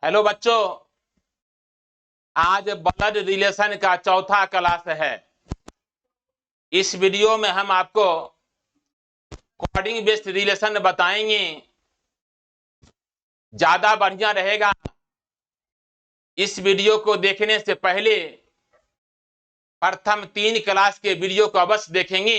Hello बच्चों, आज blood relation का चौथा क्लास है। इस वीडियो में हम आपको कोडिंग बेस्ड रिलेशन बताएंगे। ज्यादा बढ़िया रहेगा इस वीडियो को देखने से पहले प्रथम 3 क्लास के वीडियो को अवश्य देखेंगे।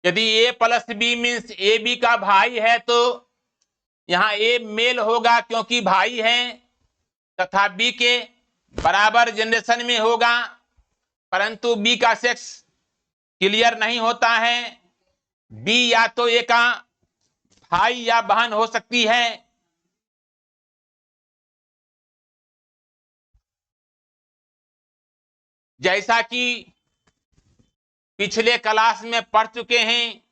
यदि A plus B means A B का भाई है तो यहां ए मेल होगा क्योंकि भाई है, तथा बी के बराबर जनरेशन में होगा, परंतु बी का सेक्स क्लियर नहीं होता है। बी या तो ए का भाई या बहन हो सकती है। जैसा कि पिछले क्लास में पढ़ चुके हैं,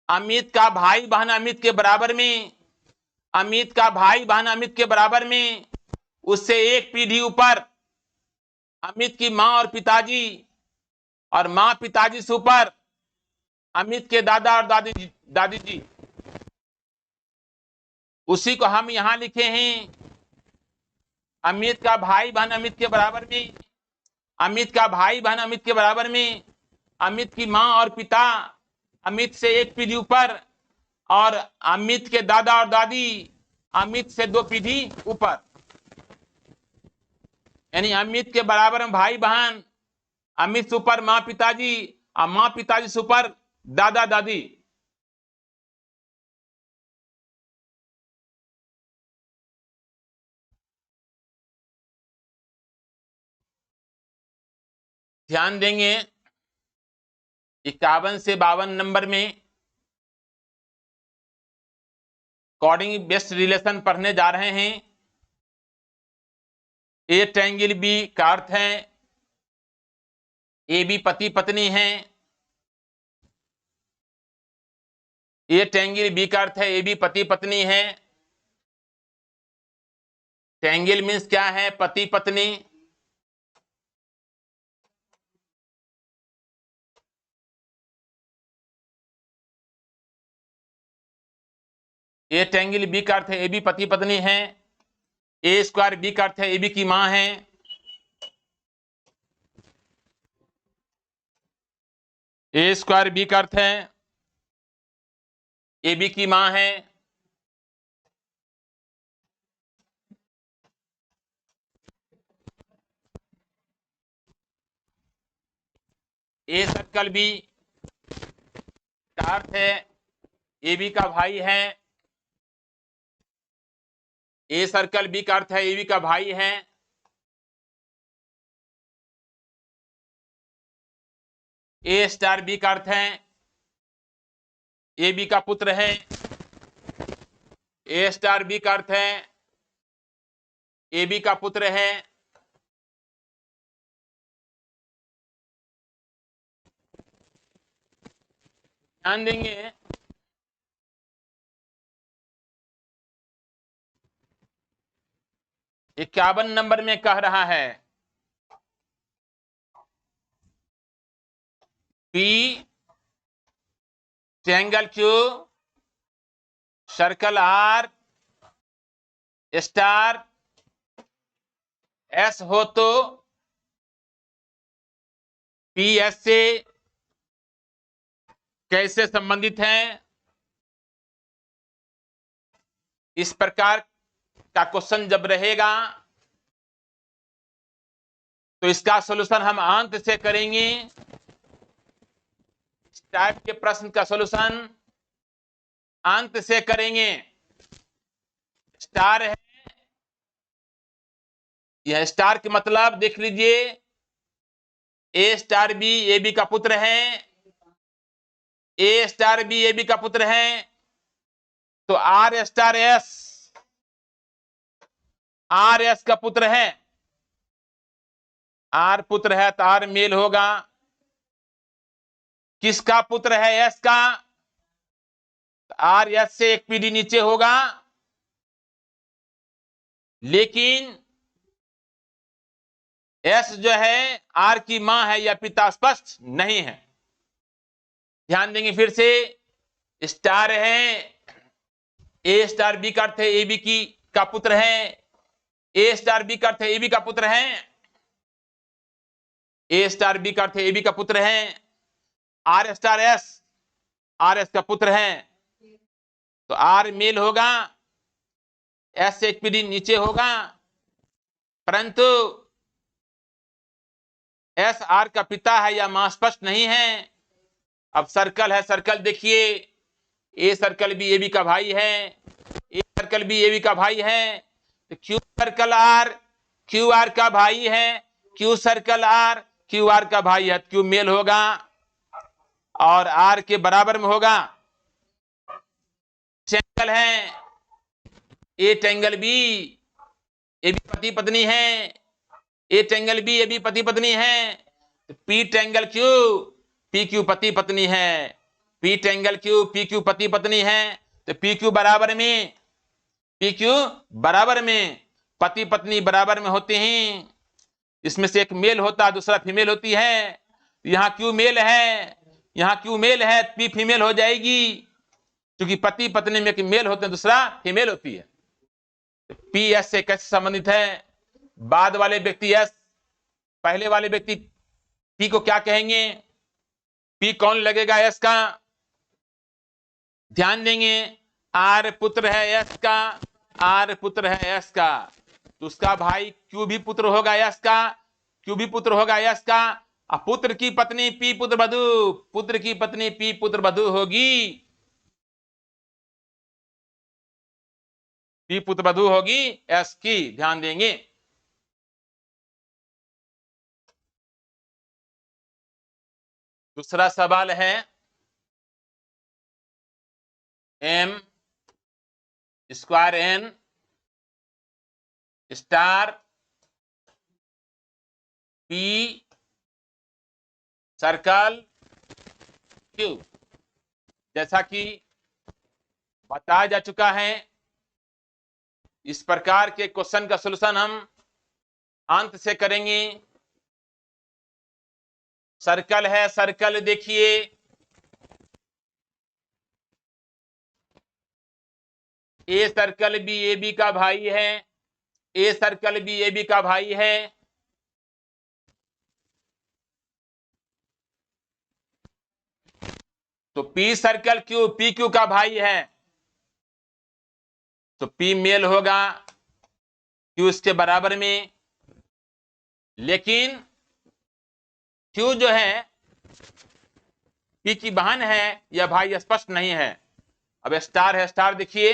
अमित का भाई बहन अमित के बराबर में, अमित का भाई बहन अमित के बराबर में, उससे एक पीढ़ी ऊपर अमित की मां और पिताजी, और मां पिताजी से ऊपर अमित के दादा और दादी जी। उसी को हम यहां लिखे हैं। अमित का भाई बहन अमित के बराबर में, अमित का भाई बहन अमित के बराबर में, अमित की मां और पिता अमित से एक पीढ़ी ऊपर, और अमित के दादा और दादी अमित से 2 पीढ़ी ऊपर। यानी अमित के बराबर में भाई बहन, अमित से ऊपर मां पिताजी, और मां पिताजी से ऊपर दादा दादी। ध्यान देंगे 51 से 52 नंबर में कोडिंग बेस्ड रिलेशन पढ़ने जा रहे हैं। ए ट्रायंगल बी का अर्थ है ए बी पति पत्नी है। ए ट्रायंगल बी का अर्थ है ए बी पति पत्नी है। ट्रायंगल मीन्स क्या है? पति पत्नी। ए ट्रायंगल बी का अर्थ है ए बी पति पत्नी है। ए स्क्वायर बी का अर्थ है ए बी की मां है। ए स्क्वायर बी का अर्थ है ए बी की मां है। ए सर्कल बी का अर्थ है ए बी का भाई है। ए सर्कल बी का अर्थ है ए बी का भाई है। ए स्टार बी का अर्थ है ए बी का पुत्र है। ए स्टार बी का अर्थ है ए बी का पुत्र है। ध्यान देंगे 51 नंबर में कह रहा है P triangle Q circle R star S हो तो पी एस से कैसे संबंधित है। इस प्रकार का क्वेश्चन जब रहेगा तो इसका सॉल्यूशन हम अंत से करेंगे। इस टाइप के प्रश्न का सॉल्यूशन अंत से करेंगे। स्टार है, यह स्टार के मतलब देख लीजिए, A star B A B का पुत्र है। A star B A B का पुत्र है तो R star S R S का पुत्र है। आर पुत्र है तो आर मेल होगा। किसका पुत्र है? एस का। आर एस से एक पीढ़ी नीचे होगा, लेकिन एस जो है आर की मां है या पिता स्पष्ट नहीं है। ध्यान देंगे फिर से, स्टार है, ए स्टार बी का अर्थ है ए बी की का पुत्र है, ए स्टार बी का अर्थ है ए बी का पुत्र है, ए स्टार बी का अर्थ है ए बी का पुत्र है, R star S R S का पुत्र है, तो आर मेल होगा, एस एक पीढ़ी नीचे होगा, परंतु एस आर का पिता है या मां स्पष्ट नहीं है। अब सर्कल है, सर्कल देखिए, ए सर्कल भी ए बी का भाई है, ए सर्कल भी ए बी का भाई है, तो Q circle R Q R का भाई है, Q circle R Q R का भाई है, क्यू मेल होगा और आर के बराबर में होगा। ट्रायंगल है, A triangle B A B पति पत्नी है, A triangle B A B पति पत्नी है, तो P triangle Q P Q पति पत्नी है, P triangle Q P Q पति पत्नी है, तो पी क्यू बराबर में पी क्यू बराबर में पति पत्नी बराबर में होते हैं, इसमें से एक मेल होता है दूसरा फीमेल होती है, यहां क्यू मेल है, यहां क्यू मेल है, पी फीमेल हो जाएगी, क्योंकि पति पत्नी में एक मेल होते हैं दूसरा फीमेल होती है। पी एस से कैसे संबंधित है, बाद वाले व्यक्ति एस, पहले वाले व्यक्ति पी को क्या कहेंगे, पी कौन लगेगा एस का, ध्यान देंगे, आर पुत्र है एस का, आर पुत्र है एस का, तो उसका भाई क्यू भी पुत्र होगा एस का, क्यू भी पुत्र होगा एस का, और पुत्र की पत्नी पी पुत्र वधु, पुत्र की पत्नी पी पुत्र वधु होगी, पी पुत्र वधु होगी एस की, ध्यान देंगे। दूसरा सवाल है, M square N star P circle Q, जैसा कि बताया जा चुका है, इस प्रकार के क्वेश्चन का सॉल्यूशन हम अंत से करेंगे। सर्कल है, सर्कल देखिए, ए सर्कल भी ए बी का भाई है, ए सर्कल भी ए बी का भाई है, तो P circle Q P Q का भाई है, तो पी मेल होगा क्यू इसके बराबर में, लेकिन क्यू जो है पी की बहन है या भाई स्पष्ट नहीं है। अब स्टार है, स्टार देखिए,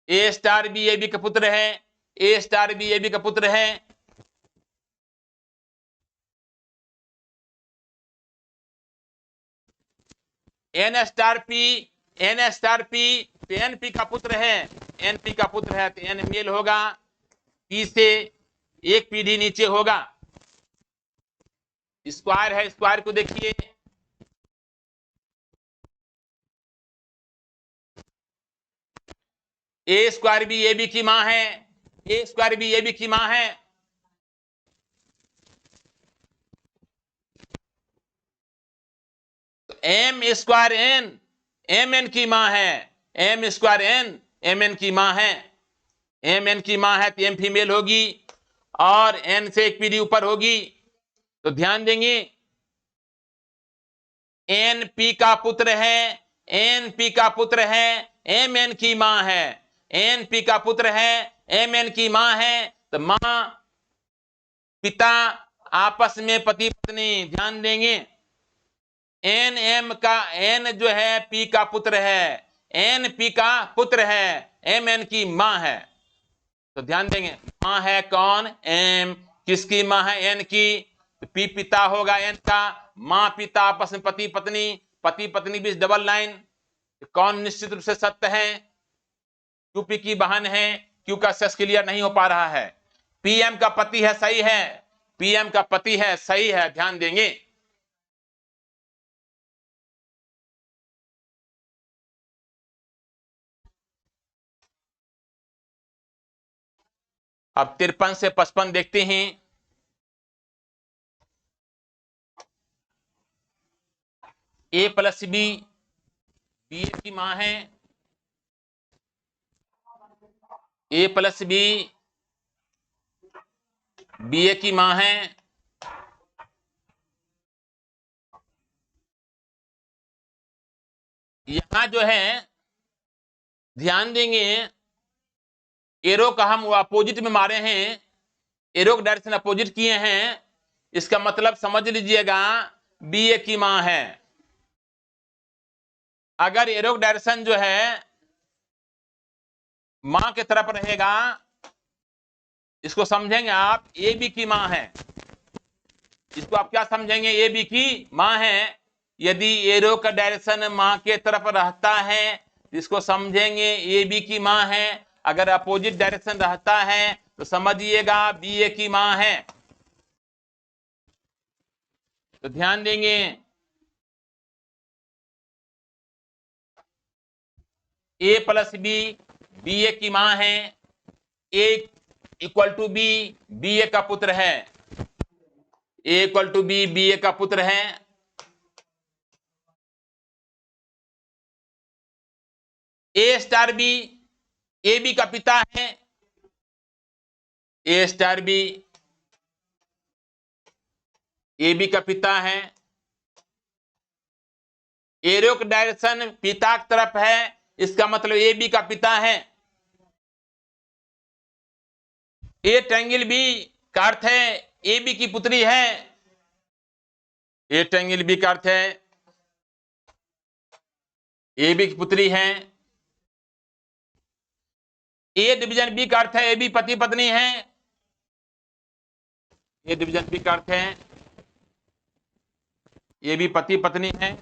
ए स्टार भी ए बी का पुत्र है, ए स्टार भी ए बी का पुत्र है, N star P N star P N P का पुत्र है, एन पी का पुत्र है, तो एन मेल होगा, पी से एक पीढ़ी नीचे होगा। स्क्वायर है, स्क्वायर को देखिए, ए स्क्वायर भी ए बी की मां है, ए स्क्वायर भी ए बी की मां है, तो M square N M N की मां है, M square N M N की मां है, एम एन की मां है, तो एम फीमेल होगी और एन से एक पीढ़ी ऊपर होगी, तो ध्यान देंगे, एन पी का पुत्र है, एन पी का पुत्र है, एम एन की मां है, एन पी का पुत्र है, एम एन की मां है, तो मां पिता आपस में पति पत्नी, ध्यान देंगे, एन एम का एन जो है पी का पुत्र है, एन पी का पुत्र है, एम एन की मां है, तो ध्यान देंगे, मां है कौन, एम, किसकी मां है, एन की, तो पी पिता होगा एन का, मां पिता आपस में पति पत्नी, पति पत्नी बीच डबल लाइन, तो कौन निश्चित रूप से सत्य है, क्यू पी की बहन है, क्यू का सेक्स क्लियर नहीं हो पा रहा है, पीएम का पति है, सही है, पीएम का पति है, सही है, ध्यान देंगे। अब 53 से 55 देखते हैं। ए प्लस बी बी ए की मां है, A plus B B A की मां है, यहां जो है ध्यान देंगे एरो का हम अपोजिट में मारे हैं, एरो का डायरेक्शन अपोजिट किए हैं, इसका मतलब समझ लीजिएगा बी ए की मां है। अगर एरो का डायरेक्शन जो है मां की तरफ रहेगा, इसको समझेंगे आप ए बी की मां है, इसको आप क्या समझेंगे, ए बी की मां है। यदि एरो का डायरेक्शन मां के तरफ रहता है, इसको समझेंगे ए बी की मां है। अगर अपोजिट डायरेक्शन रहता है तो समझिएगा बी ए की मां है। तो ध्यान देंगे ए प्लस बी बी ए की मां है, ए इक्वल टू बी बी ए का पुत्र है, ए इक्वल टू बी बी ए का पुत्र है। A star B A B का पिता है, A star B A B का पिता है। एरो का डायरेक्शन पिता की तरफ है, इसका मतलब ए बी का पिता है। ए ट्रायंगल बी का अर्थ है ए बी की पुत्री है, ए ट्रायंगल बी का अर्थ है ए बी की पुत्री है। ए डिवीजन बी का अर्थ है ए बी पति पत्नी है, ए डिवीजन बी का अर्थ है ए बी पति पत्नी है।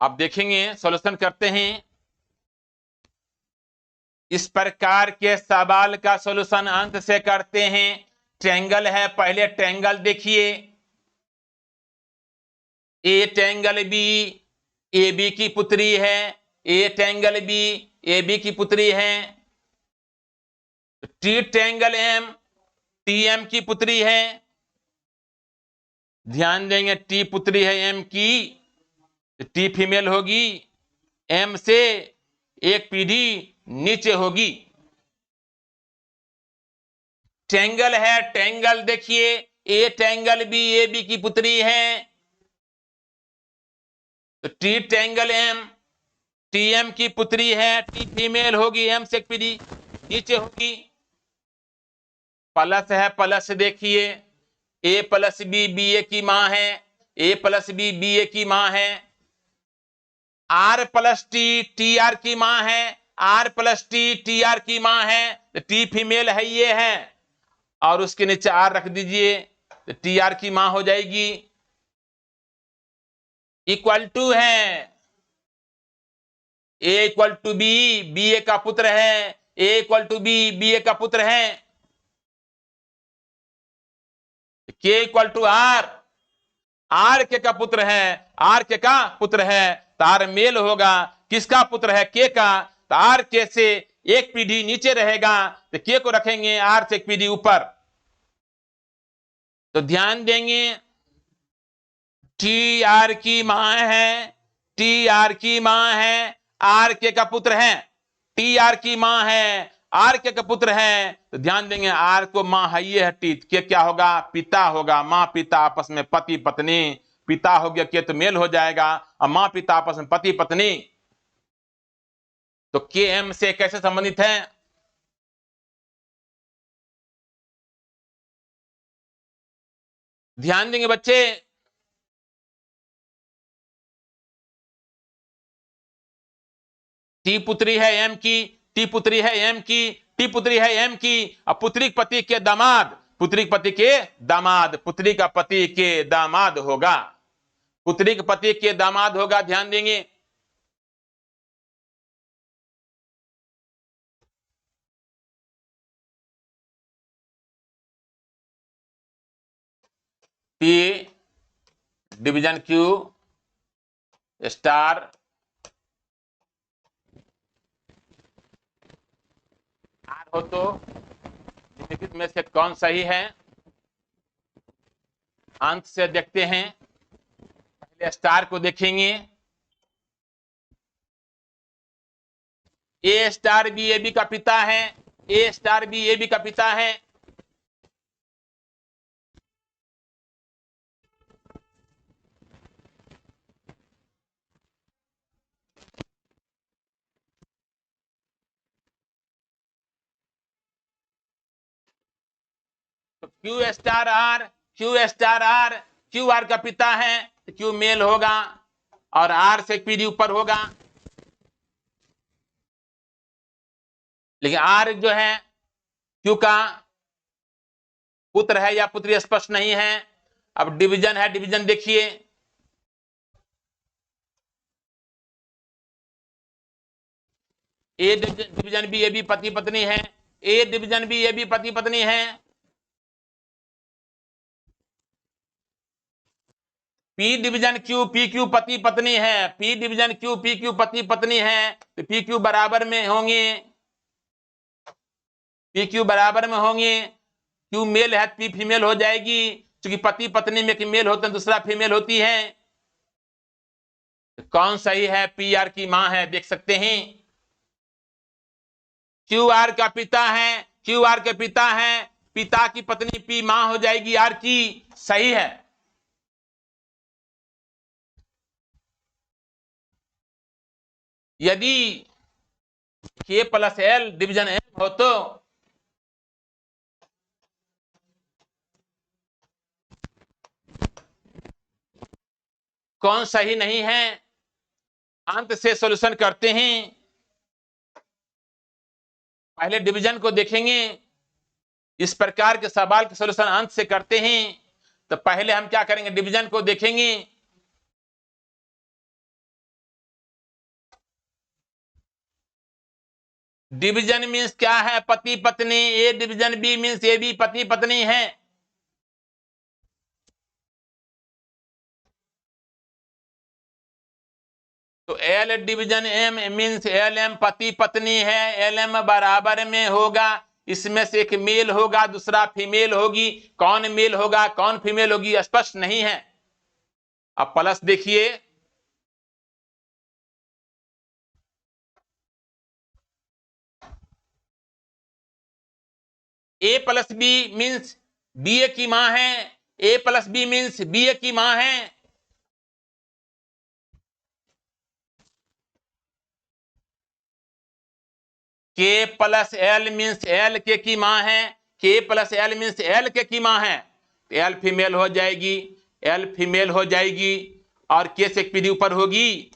आप देखेंगे सॉल्यूशन करते हैं, इस प्रकार के सवाल का सॉल्यूशन अंत से करते हैं। ट्रायंगल है, पहले ट्रायंगल देखिए, A triangle B A B की पुत्री है, A triangle B A B की पुत्री है। T triangle M T M की पुत्री है, ध्यान देंगे टी पुत्री है एम की, टी फीमेल होगी, एम से एक पीढ़ी नीचे होगी। ट्रायंगल है, ट्रायंगल देखिए, A triangle B A B की पुत्री है, तो T triangle M T M की पुत्री है, टी फीमेल होगी, एम से एक पीढ़ी नीचे होगी। प्लस है, प्लस देखिए, A plus B B A की मां है, A plus B B A की मां है। R plus T T R की मां है, R plus T T R की मां है, तो टी फीमेल है ये है, और उसके नीचे आर रख दीजिए, तो टी आर की मां हो जाएगी। इक्वल टू है, ए इक्वल टू बी बी ए का पुत्र है, ए इक्वल टू बी बी ए का पुत्र है। के इक्वल टू आर आर के का पुत्र है, आर के का पुत्र है, तो आर मेल होगा, किसका पुत्र है, के का, तो आर के से एक पीढ़ी नीचे रहेगा, तो के को रखेंगे आर से एक पीढ़ी ऊपर। तो ध्यान देंगे टी आर की मां है, टी आर की मां है, आर के का पुत्र है, टी आर की मां है, आर के का पुत्र है, तो ध्यान देंगे आर को मां है ये है, टी के क्या होगा, पिता होगा। मां पिता आपस में पति पत्नी, पिता हो गया के तो मेल हो जाएगा, और मां पिता आपस में पति पत्नी, तो के एम से कैसे संबंधित है, ध्यान देंगे बच्चे। टी पुत्री है एम की, टी पुत्री है एम की, टी पुत्री है एम की, अब पुत्री पति के दामाद, पुत्री पति के दामाद, पुत्री का पति के दामाद होगा, पुत्री के पति के दामाद होगा, ध्यान देंगे। पी डिवीजन क्यू स्टार हो तो निम्नलिखित में से कौन सही है? अंत से देखते हैं। पहले स्टार को देखेंगे। A star B A B का पिता है। A star B A B का पिता है। तो Q star R, Q star R, Q R का पिता है तो क्यू मेल होगा और आर से पीडी ऊपर होगा। लेकिन आर जो है क्यू का पुत्र है या पुत्री स्पष्ट नहीं है। अब डिवीजन है, डिवीजन देखिए। A division B A B पति पत्नी है। A division B A B पति पत्नी है। P division Q P Q पति पत्नी है। P division Q P Q पति पत्नी है तो पी क्यू बराबर में होंगे। पी क्यू बराबर में होंगे। क्यू मेल है पी फीमेल हो जाएगी, क्योंकि पति पत्नी में कि मेल होते हैं, दूसरा फीमेल होती है। तो कौन सही है? पी आर की मां है, देख सकते हैं। क्यू आर का पिता है, क्यू आर के पिता है, पिता की पत्नी पी मां हो जाएगी आर की, सही है। यदि के प्लस एल डिवीजन एम हो तो कौन सही नहीं है? अंत से सॉल्यूशन करते हैं। पहले डिवीजन को देखेंगे। इस प्रकार के सवाल के सॉल्यूशन अंत से करते हैं। तो पहले हम क्या करेंगे? डिवीजन को देखेंगे। डिवीजन मीन्स क्या है? पति पत्नी। A division B means A B पति पत्नी है। तो L division M means L M पति पत्नी है। एल एम बराबर में होगा, इसमें से एक मेल होगा, दूसरा फीमेल होगी। कौन मेल होगा कौन फीमेल होगी स्पष्ट नहीं है। अब प्लस देखिए। A plus B means B A की मां है। A plus B means B A की मां है। के प्लस एल मीन्स एल के की मां है। के प्लस एल मीन्स एल के की मां है। तो एल फीमेल हो जाएगी, एल फीमेल हो जाएगी और के से एक पीढ़ी ऊपर होगी।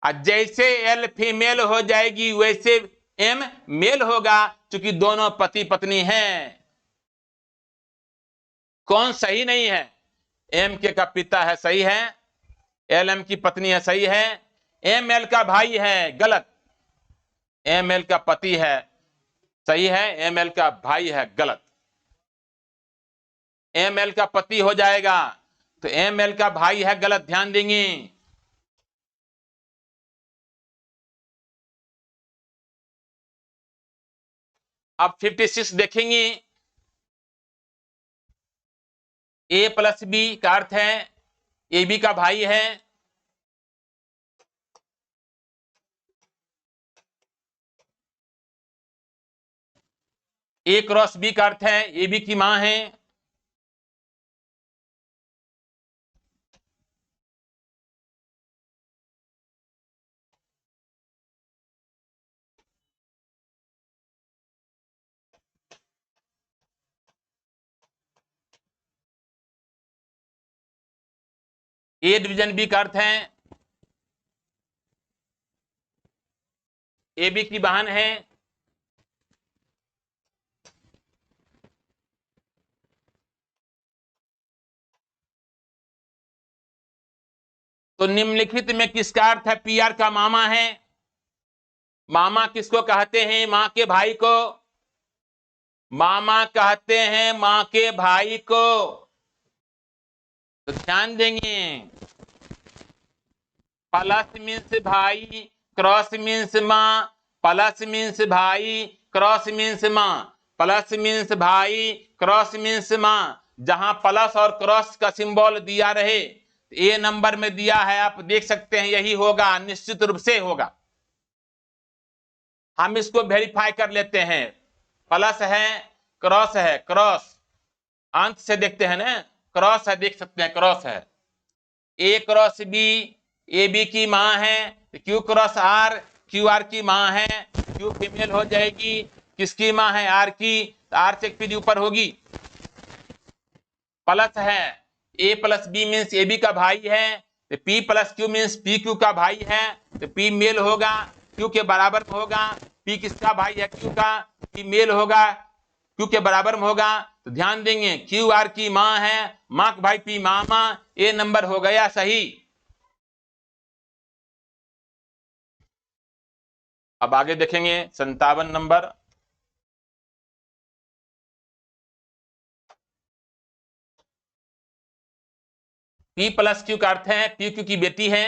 और जैसे एल फीमेल हो जाएगी वैसे एम मेल होगा, क्योंकि दोनों पति पत्नी हैं। कौन सही नहीं है? एम के का पिता है, सही है। एल एम की पत्नी है, सही है। एम एल का भाई है, गलत। एम एल का पति है, सही है। एम एल का भाई है, गलत। एम एल का पति हो जाएगा तो एम एल का भाई है, गलत। ध्यान देंगे। अब 56 देखेंगे। ए प्लस बी का अर्थ है ए बी का भाई है। ए क्रॉस बी का अर्थ है ए बी की मां है। ए डिवीजन बी का अर्थ है ए बी की बहन है। तो निम्नलिखित में किसका अर्थ है? पी आर का मामा है। मामा किसको कहते हैं? मां के भाई को मामा कहते हैं, मां के भाई को। तो ध्यान देंगे। प्लस मीन्स भाई, क्रॉस मीन्स मां, प्लस मीन्स भाई, क्रॉस मीन्स माँ, प्लस मीन्स भाई, क्रॉस मीन्स माँ। जहां प्लस और क्रॉस का सिंबल दिया रहे, ए नंबर में दिया है, आप देख सकते हैं यही होगा, निश्चित रूप से होगा। हम इसको वेरीफाई कर लेते हैं। प्लस है, क्रॉस है, क्रॉस अंत से देखते हैं ना, क्रॉस है, देख सकते हैं क्रॉस है। A cross B, A B की माँ है, Q cross R, Q R की माँ है, क्यू फीमेल हो जाएगी, किसकी माँ है, आर की, आर से एक पीढ़ी ऊपर होगी। प्लस है, A plus B means A B का भाई है, तो P plus Q means P Q का भाई है, तो पी मेल होगा, क्यू के बराबर में होगा। पी किसका भाई है, क्यू का, पी मेल होगा, क्यू के बराबर में होगा। तो ध्यान देंगे, क्यू आर की माँ है, माँ का भाई पी मामा, ए नंबर हो गया सही। अब आगे देखेंगे 57 नंबर। पी प्लस क्यू का अर्थ है पी क्यू की बेटी है।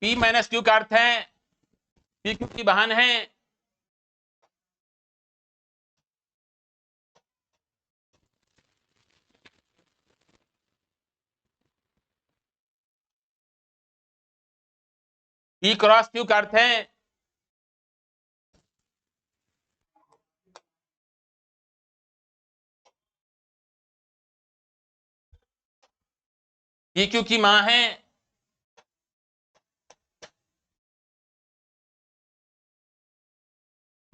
पी माइनस क्यू का अर्थ है पी क्यू की बहन है। पी क्रॉस क्यू का अर्थ है पी क्यू की मां है।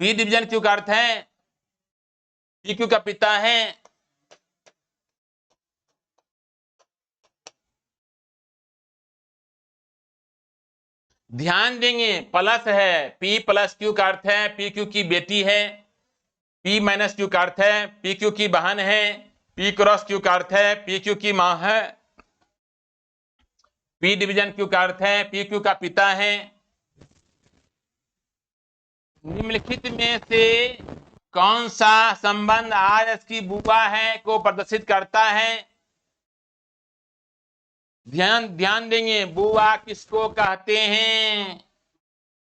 पी डिवीजन क्यू का अर्थ है पी क्यू का पिता है। ध्यान देंगे, प्लस है, पी प्लस क्यू का अर्थ है पी क्यू की बेटी है। पी माइनस क्यू का अर्थ है पी क्यू की बहन है। पी क्रॉस क्यू का अर्थ है पी क्यू की मां है। पी डिवीजन क्यू का अर्थ है पी क्यू का पिता है। निम्नलिखित में से कौन सा संबंध आर एस की बुआ है को प्रदर्शित करता है। ध्यान ध्यान देंगे, बुआ किसको कहते हैं,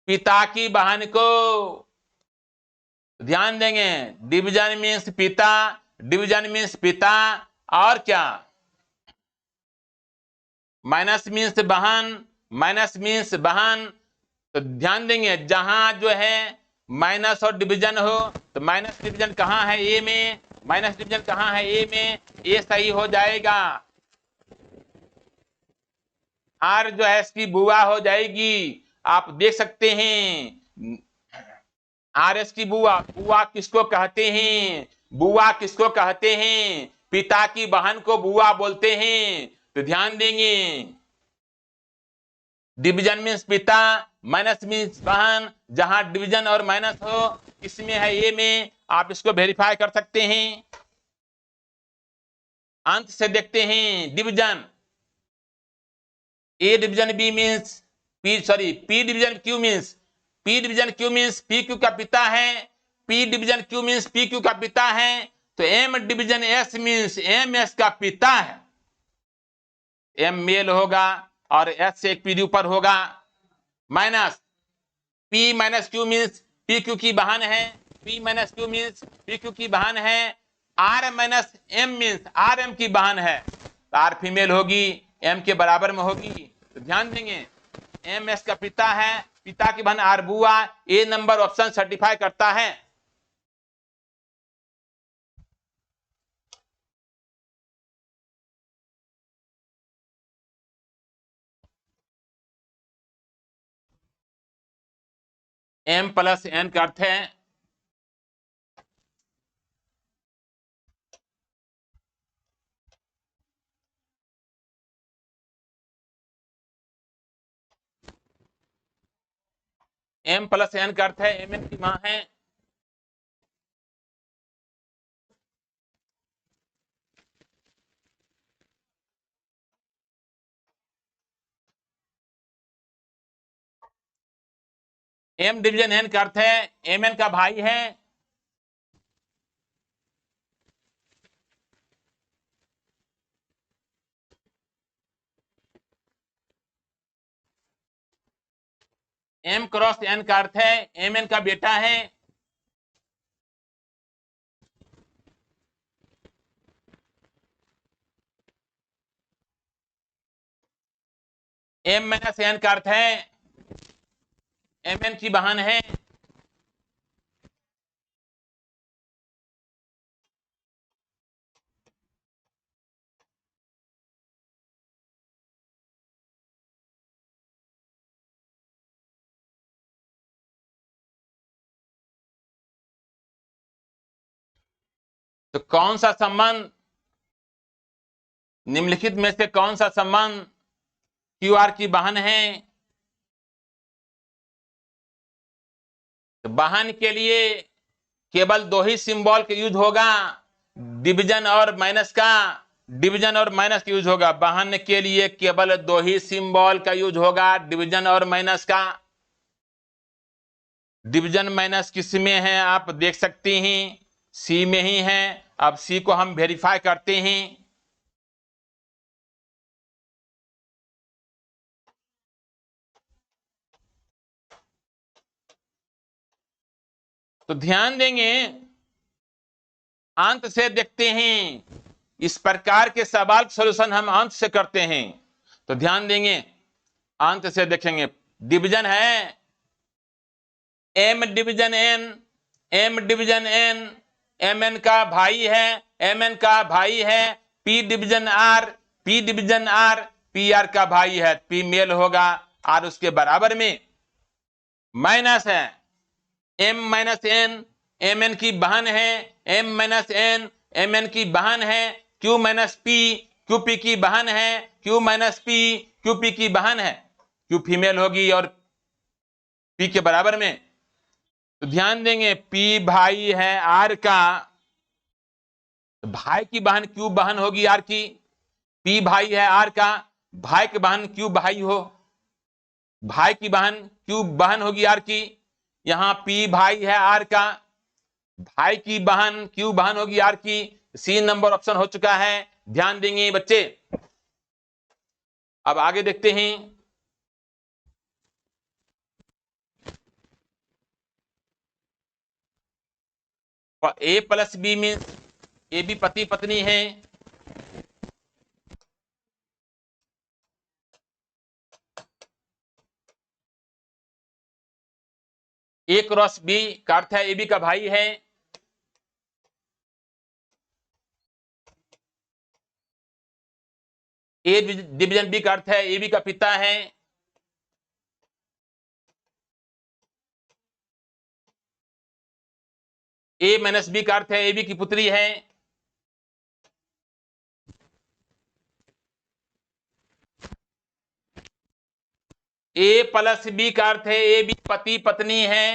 पिता की बहन को। ध्यान देंगे, डिवीजन मीन्स पिता, डिवीजन मीन्स पिता, और क्या, माइनस मीन्स बहन, माइनस मीन्स बहन। तो ध्यान देंगे, जहां जो है माइनस और डिवीजन हो, तो माइनस डिवीजन कहां है, ए में, माइनस डिवीजन कहां है, ए में, ए सही हो जाएगा। आर जो है इसकी बुआ हो जाएगी। आप देख सकते हैं, आर एस की बुआ, बुआ किसको कहते हैं, बुआ किसको कहते हैं, पिता की बहन को बुआ बोलते हैं। तो ध्यान देंगे, डिवीजन मीन्स पिता, माइनस मीन्स बहन, जहां डिवीजन और माइनस हो, इसमें है ए में, आप इसको वेरीफाई कर सकते हैं। अंत से देखते हैं, division A division B means P, sorry P division Q means, P division Q means P Q का पिता है। P division Q means P Q का पिता है। तो M division S means M S का पिता है। एम मेल होगा और एस से एक पीढ़ी ऊपर होगा। Minus P minus Q means P Q की बहन है। P minus Q means P Q की बहन है। R minus M means R M की बहन है। तो आर फीमेल होगी, एम के बराबर में होगी। तो ध्यान देंगे, एम एस का पिता है, पिता की बहन आर बुआ, ए नंबर ऑप्शन सर्टिफाई करता है। एम प्लस एन का अर्थ है एम प्लस एन का अर्थ है एम एन की मां है। एम डिवीजन एन का अर्थ है एम एन का भाई है। एम क्रॉस एन का अर्थ है एम एन का बेटा है, एम माइनस एन का अर्थ है एम एन की बहन है, तो कौन सा संबंध निम्नलिखित में से कौन सा संबंध क्यू आर की बहन है? तो बहन के लिए केवल दो ही सिंबल का यूज होगा, डिवीजन और माइनस का, डिवीजन और माइनस यूज होगा। बहन के लिए केवल दो ही सिंबल का यूज होगा, डिवीजन और माइनस का। डिवीजन माइनस किस में है आप देख सकते हैं, सी में ही है। अब सी को हम वेरीफाई करते हैं। तो ध्यान देंगे, अंत से देखते हैं। इस प्रकार के सवाल सॉल्यूशन हम अंत से करते हैं, तो ध्यान देंगे, अंत से देखेंगे। डिवीजन है M division N, M division N, M N का भाई है, एम एन का भाई है। P division R, P division R, P R का भाई है, पी मेल होगा, आर उसके बराबर में। माइनस है M minus N, M N की बहन है, M minus N, M N की बहन है। Q minus P, Q P की बहन है, Q minus P, Q P की बहन है। क्यू फीमेल होगी और पी के बराबर में। तो ध्यान देंगे, पी भाई है आर का, भाई की बहन क्यू बहन होगी आर की। पी भाई है आर का, भाई की बहन क्यू भाई हो, भाई की बहन क्यू बहन होगी आर की। यहां पी भाई है आर का, भाई की बहन क्यू बहन होगी आर की। सी नंबर ऑप्शन हो चुका है। ध्यान देंगे बच्चे। अब आगे देखते हैं। ए प्लस बी में ए बी पति पत्नी है। ए क्रॉस बी का अर्थ है ए बी का भाई है। ए डिवीजन बी का अर्थ है ए बी का पिता है। ए माइनस बी का अर्थ है ए बी की पुत्री है। ए प्लस बी का अर्थ है ए बी पति पत्नी है।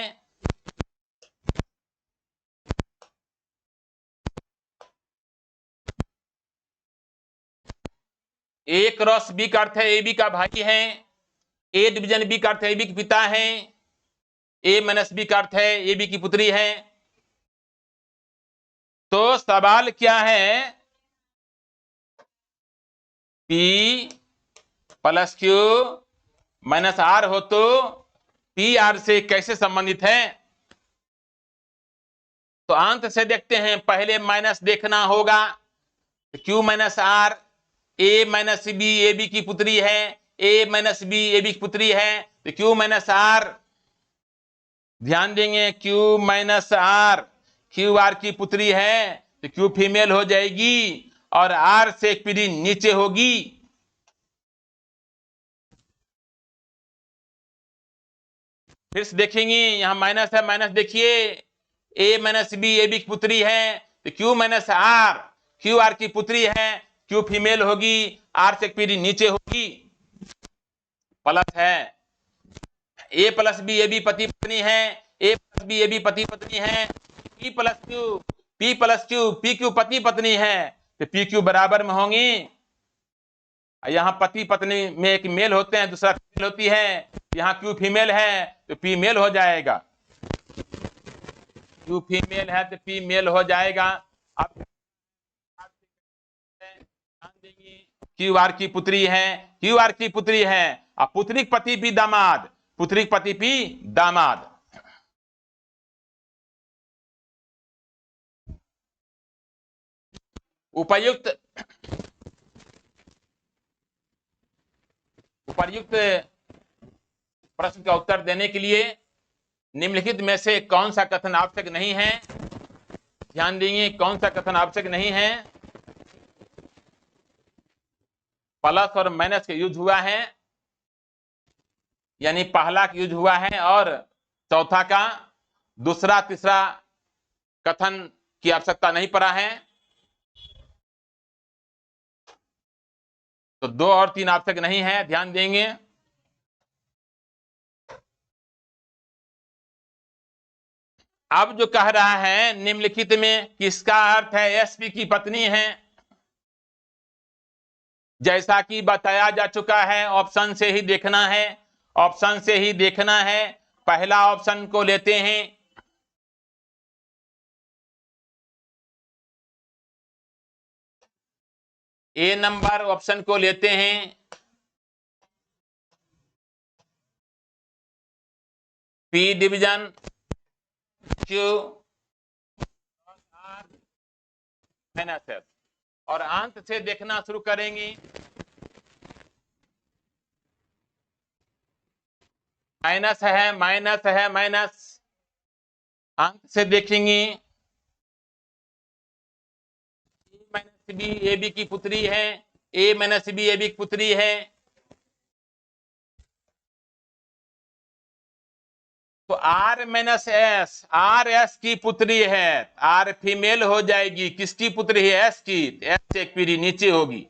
ए क्रॉस बी का अर्थ है ए बी का भाई है। ए डिवीजन बी का अर्थ है ए बी के पिता है। ए माइनस बी का अर्थ है ए बी की पुत्री है। तो सवाल क्या है, P plus Q minus R हो तो पी आर से कैसे संबंधित है? तो अंत से देखते हैं। पहले माइनस देखना होगा, Q minus R, A minus B A B की पुत्री है, A minus B A B की पुत्री है, तो क्यू माइनस आर। ध्यान देंगे, Q minus R, Q R की पुत्री है तो क्यू फीमेल हो जाएगी और आर से एक पीढ़ी नीचे होगी। फिर से देखेंगे, यहां माइनस है, माइनस देखिए, A minus B A B की पुत्री है तो Q minus R, Q R की पुत्री है, क्यू फीमेल होगी, आर से एक पीढ़ी नीचे होगी। प्लस है A plus B A B पति पत्नी है, A plus B A B पति पत्नी है। P plus Q, P plus Q, P Q पति पत्नी है तो पी क्यू बराबर में होंगी। यहां पति पत्नी में एक मेल होते हैं, दूसरा फीमेल होती है। यहां क्यू फीमेल है तो पी मेल हो जाएगा, क्यू फीमेल है तो पी मेल हो जाएगा। अब क्यू आर की पुत्री है, क्यू आर की पुत्री है, अब पुत्री पति भी दामाद, पुत्री पति पी दामाद। उपर्युक्त प्रश्न का उत्तर देने के लिए निम्नलिखित में से कौन सा कथन आवश्यक नहीं है? ध्यान देंगे, कौन सा कथन आवश्यक नहीं है? प्लस और माइनस का यूज हुआ है, यानी पहला का यूज हुआ है और चौथा का, दूसरा तीसरा कथन की आवश्यकता नहीं पड़ा है। तो 2 और 3 आवश्यक नहीं है, ध्यान देंगे। अब जो कह रहा है निम्नलिखित में किसका अर्थ है एसपी की पत्नी है? जैसा कि बताया जा चुका है, ऑप्शन से ही देखना है, ऑप्शन से ही देखना है। पहला ऑप्शन को लेते हैं, ए नंबर ऑप्शन को लेते हैं। P division Q minus S, और अंत से देखना शुरू करेंगे। माइनस है, माइनस है, माइनस, अंत से देखेंगे। A minus B A B की पुत्री है, A minus B A B की पुत्री है। तो R minus S, R S की पुत्री है, आर फीमेल हो जाएगी। किसकी पुत्री है? एस की। एस एक पीढ़ी नीचे होगी।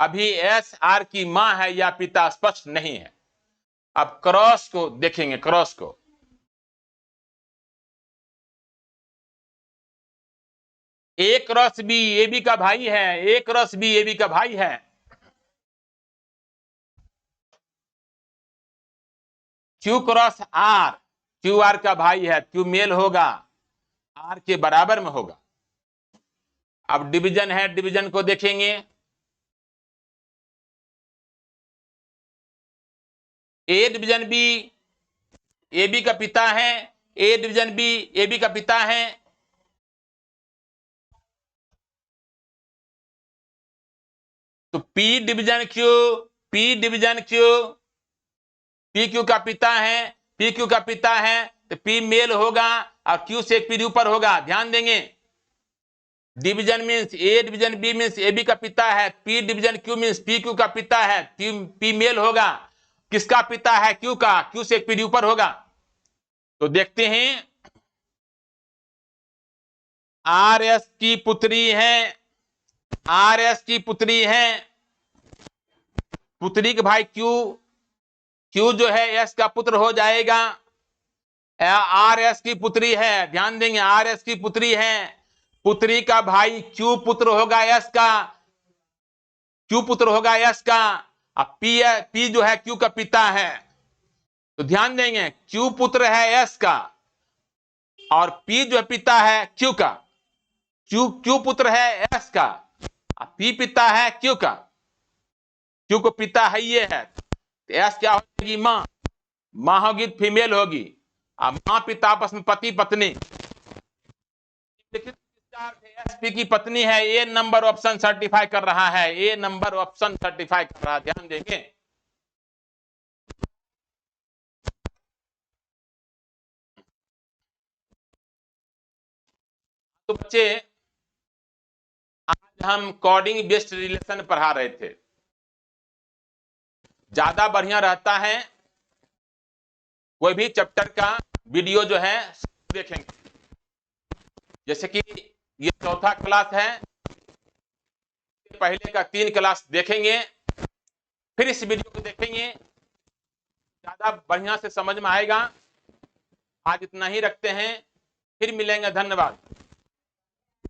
अभी एस आर की मां है या पिता स्पष्ट नहीं है। अब क्रॉस को देखेंगे, क्रॉस को। A cross B A B का भाई है, A cross B A B का भाई है। Q cross R, Q R का भाई है, क्यू मेल होगा, आर के बराबर में होगा। अब डिवीजन है, डिवीजन को देखेंगे। A division B A B का पिता है, A division B A B का पिता है। तो P division Q, P division Q, P Q का पिता है, पी क्यू का पिता है, तो पी मेल होगा और क्यू से एक पीढ़ी ऊपर होगा। ध्यान देंगे, division means A division B means A B का पिता है, P division Q means P Q का पिता है, पी मेल होगा। किसका पिता है? क्यू का, क्यू से एक पीढ़ी ऊपर होगा। तो देखते हैं, आर एस की पुत्री है, आर एस की पुत्री है, पुत्री के भाई क्यू, क्यू जो है एस का पुत्र हो जाएगा। आर एस की पुत्री है, ध्यान देंगे, आर एस की पुत्री है, पुत्री का भाई क्यू पुत्र होगा एस का, क्यू पुत्र होगा एस का। अब पी जो है क्यू का पिता है। तो ध्यान देंगे, क्यू पुत्र है एस का और पी जो है पिता है क्यू का। क्यू पुत्र है एस का, पी पिता है क्यू का। क्यू को पिता है ये है, तो एस क्या होगी? मां। मां होगी फीमेल होगी। अब मां पिता आपस में पति पत्नी। एसपी की पत्नी है, ए नंबर ऑप्शन सर्टिफाई कर रहा है, ए नंबर ऑप्शन सर्टिफाई कर रहा है। ध्यान देंगे, तो बच्चे आज हम कोडिंग बेस्ड रिलेशन पढ़ा रहे थे। ज्यादा बढ़िया रहता है कोई भी चैप्टर का वीडियो जो है देखेंगे। जैसे कि ये चौथा क्लास है, पहले का 3 क्लास देखेंगे, फिर इस वीडियो को देखेंगे, ज्यादा बढ़िया से समझ में आएगा। आज इतना ही रखते हैं, फिर मिलेंगे। धन्यवाद।